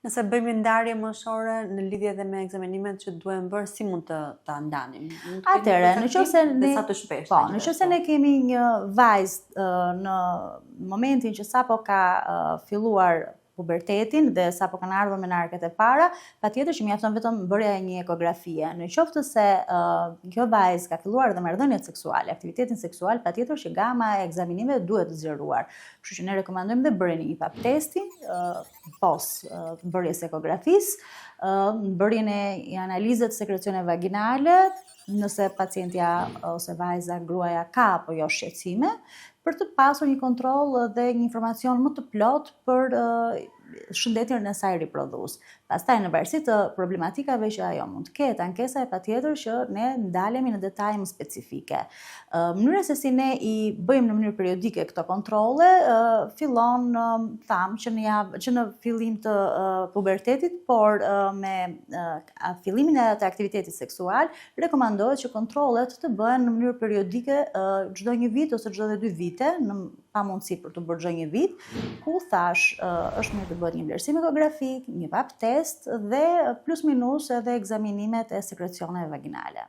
Nëse bëjmë ndarje moshore në lidhje dhe me ekzamenimet që duhen bërë, si mund ta ndanim? Atëherë, nëse ne kemi një vajzë në momentin që sapo ka filluar pubertetin dhe sapo kanë ardhur menarket e para, patjetër që mjafton vetëm bërja e një ekografie. Në qoftë se kjo vajzë ka filluar dhe marrëdhëniet seksuale, aktivitetin seksual, patjetër që gama e ekzaminimeve duhet të zgjeruar. Kështu që ne rekomandojmë dhe bërjen e një pap testi pos bërjes ekografisë, bërjen e analizave të sekrecioneve vaginale, nëse pacientja ose vajza gruaja ka apo jo shqetësime, për të pasur një kontroll dhe një informacion më të plot për shëndetin e saj riprodhues. Pastaj në varësi të problematikave që ajo mund të ketë, ankesa e patjetër që ne ndalemi në detaje më specifike. Mënyra se si ne i bëjmë në mënyrë periodike këto kontrolle, fillon që në fillim të pubertetit, por me fillimin e aktivitetit seksual, rekomandohet që kontrollet të bëhen në mënyrë periodike çdo një vit ose çdo 2 vite, pa mundësi për të bërë çdo një vit, ku thash është mirë të bëhet një vlerësim ekografik, një pap test dhe plus minus edhe ekzaminimet e sekrecioneve vaginale.